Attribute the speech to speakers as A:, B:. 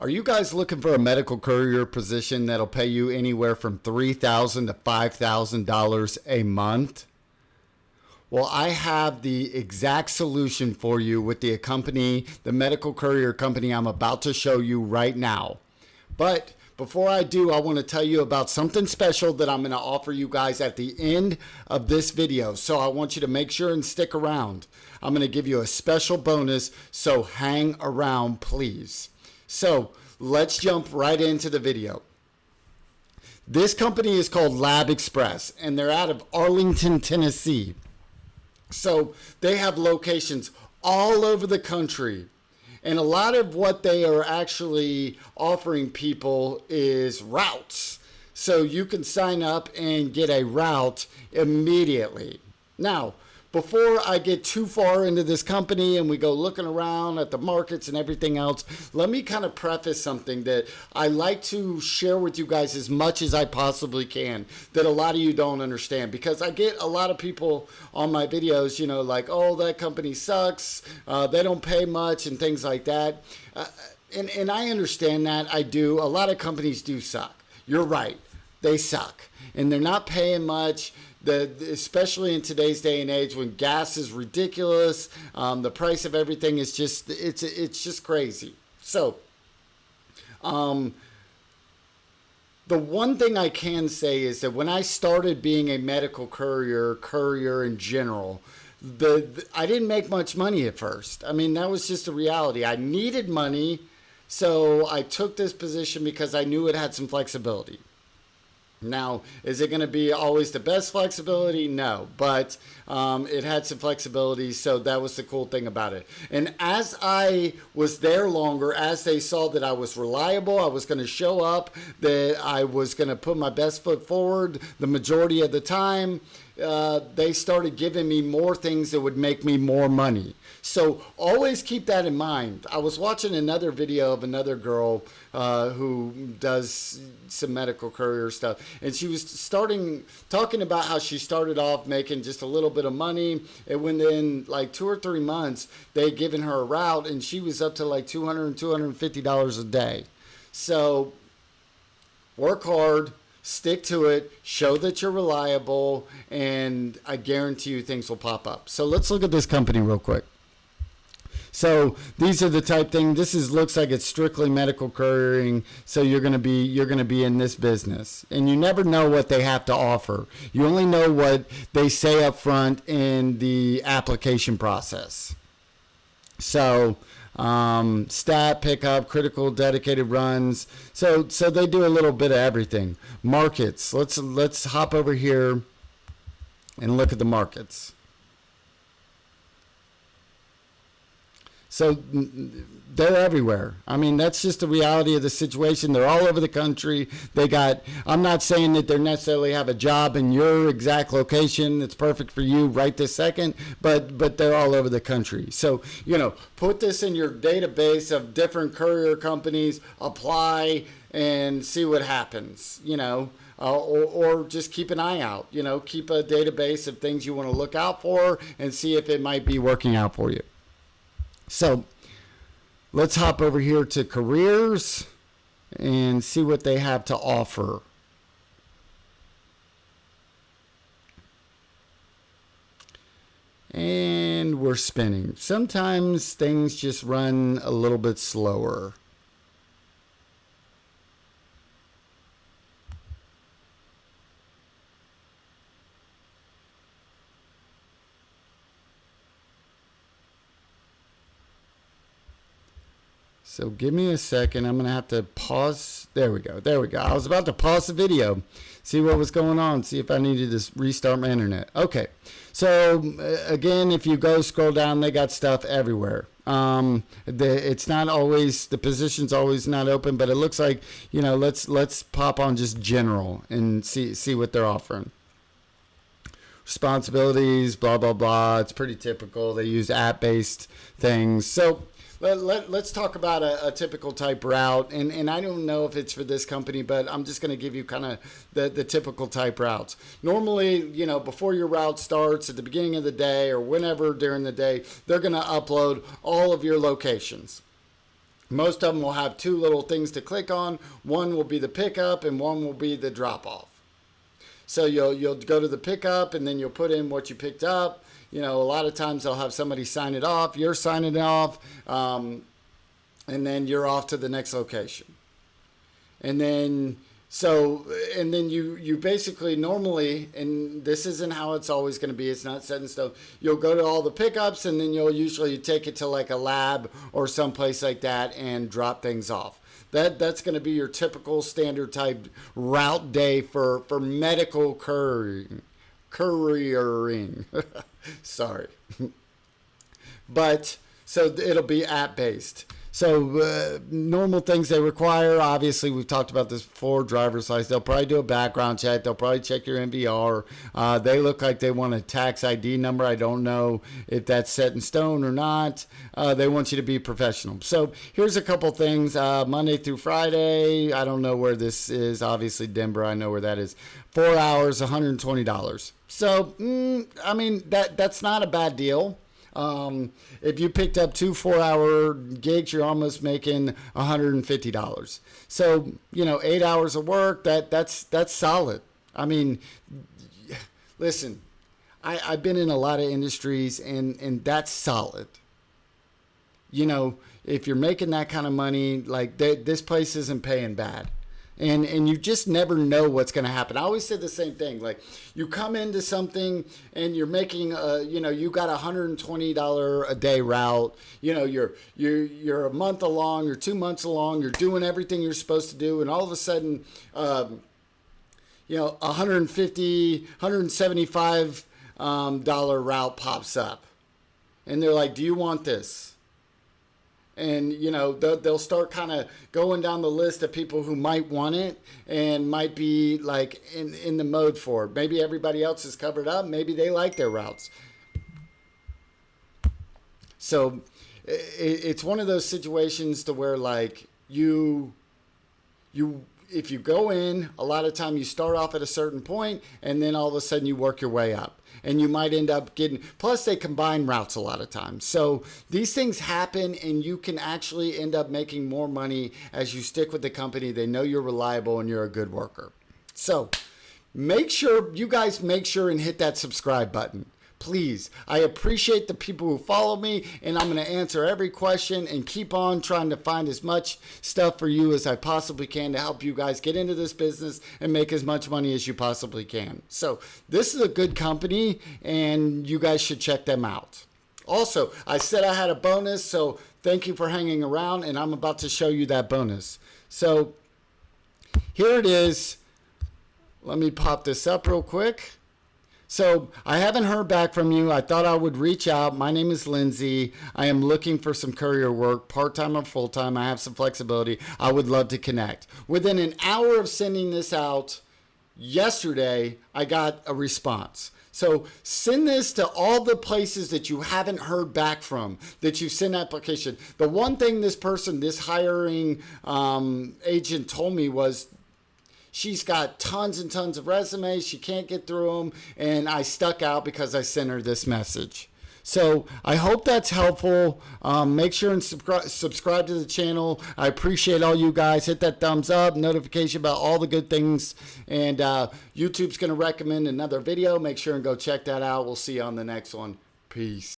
A: Are you guys looking for a medical courier position that'll pay you anywhere from $3,000 to $5,000 a month? Well, I have the exact solution for you with the medical courier company I'm about to show you right now. But before I do, I want to tell you about something special that I'm going to offer you guys at the end of this video. So I want you to make sure and stick around. I'm going to give you a special bonus, so hang around, please. So let's jump right into the video. This company is called Lab Express, and they're out of Arlington, Tennessee. So they have locations all over the country. And a lot of what they are actually offering people is routes. So you can sign up and get a route immediately. Now, before I get too far into this company and we go looking around at the markets and everything else, let me kind of preface something that I like to share with you guys as much as I possibly can that a lot of you don't understand, because I get a lot of people on my videos, you know, like, oh, that company sucks, they don't pay much and things like that. And I understand that. I do. A lot of companies do suck. You're right. They suck. And they're not paying much. Especially in today's day and age when gas is ridiculous, the price of everything is just, it's just crazy. So, the one thing I can say is that when I started being a medical courier in general, I didn't make much money at first. I mean, that was just a reality. I needed money, so I took this position because I knew it had some flexibility. Now, is it going to be always the best flexibility? No, but it had some flexibility, so that was the cool thing about it. And as I was there longer, as they saw that I was reliable, I was going to show up, that I was going to put my best foot forward the majority of the time, they started giving me more things that would make me more money. So always keep that in mind. I was watching another video of another girl who does some medical courier stuff, and she was talking about how she started off making just a little bit of money, and within like 2 or 3 months they had given her a route and she was up to like $200 and $250 a day. So work hard, stick to it, show that you're reliable, and I guarantee you things will pop up. So let's look at this company real quick. So these are the type thing. Looks like it's strictly medical couriering. So you're gonna be in this business, and you never know what they have to offer. You only know what they say up front in the application process. So stat, pickup, critical, dedicated runs. So they do a little bit of everything. Markets. Let's hop over here and look at the markets. So they're everywhere. I mean, that's just the reality of the situation. They're all over the country. I'm not saying that they necessarily have a job in your exact location that's perfect for you right this second, but they're all over the country. So, you know, put this in your database of different courier companies, apply, and see what happens, you know. Or just keep an eye out, you know, keep a database of things you want to look out for and see if it might be working out for you. So let's hop over here to careers and see what they have to offer. And we're spinning. Sometimes things just run a little bit slower. So give me a second. I'm going to have to pause. There we go. I was about to pause the video, see what was going on, see if I needed to restart my internet. Okay. So again, if you go scroll down, they got stuff everywhere. It's not always, the position's always not open, but it looks like, you know, let's pop on just general and see what they're offering. Responsibilities, blah, blah, blah. It's pretty typical. They use app-based things. So let's talk about a typical type route, and I don't know if it's for this company, but I'm just going to give you kind of the typical type routes. Normally, you know, before your route starts at the beginning of the day or whenever during the day, they're going to upload all of your locations. Most of them will have two little things to click on. One will be the pickup and one will be the drop off. So you'll go to the pickup and then you'll put in what you picked up. You know, a lot of times they'll have somebody sign it off. You're signing it off, and then you're off to the next location. And then you basically normally, and this isn't how it's always going to be, it's not set in stone, you'll go to all the pickups and then you'll usually take it to like a lab or someplace like that and drop things off. That's going to be your typical standard type route day for medical couriering. Sorry. But so it'll be app based. So normal things they require, obviously we've talked about this before, driver's license. They'll probably do a background check. They'll probably check your MVR. They look like they want a tax ID number. I don't know if that's set in stone or not. They want you to be professional. So here's a couple things. Monday through Friday, I don't know where this is. Obviously Denver, I know where that is. 4 hours, $120. So, I mean, that's not a bad deal. If you picked up 2 4-hour gigs, you're almost making $150. So, 8 hours of work, that's solid. I mean, listen, I've been in a lot of industries and that's solid. If you're making that kind of money, like this place isn't paying bad. And you just never know what's going to happen. I always say the same thing. Like, you come into something and you're making, you got a $120 a day route. You're a month along, you're 2 months along, you're doing everything you're supposed to do, and all of a sudden, $150, $175 route pops up, and they're like, "Do you want this?" And, they'll start kind of going down the list of people who might want it and might be like in the mode for it. Maybe everybody else is covered up. Maybe they like their routes. So it's one of those situations to where like if you go in, a lot of time you start off at a certain point and then all of a sudden you work your way up. And you might end up getting, plus they combine routes a lot of times. So these things happen and you can actually end up making more money as you stick with the company. They know you're reliable and you're a good worker. So you guys make sure and hit that subscribe button. Please. I appreciate the people who follow me, and I'm going to answer every question and keep on trying to find as much stuff for you as I possibly can to help you guys get into this business and make as much money as you possibly can. So this is a good company, and you guys should check them out. Also, I said I had a bonus, so thank you for hanging around, and I'm about to show you that bonus. So here it is. Let me pop this up real quick. So I haven't heard back from you. I thought I would reach out. My name is Lindsay. I am looking for some courier work, part-time or full-time. I have some flexibility. I would love to connect. Within an hour of sending this out yesterday, I got a response. So send this to all the places that you haven't heard back from, that you sent application. The one thing this hiring agent told me was, she's got tons and tons of resumes. She can't get through them. And I stuck out because I sent her this message. So I hope that's helpful. Make sure and subscribe to the channel. I appreciate all you guys. Hit that thumbs up, notification about all the good things. And YouTube's going to recommend another video. Make sure and go check that out. We'll see you on the next one. Peace.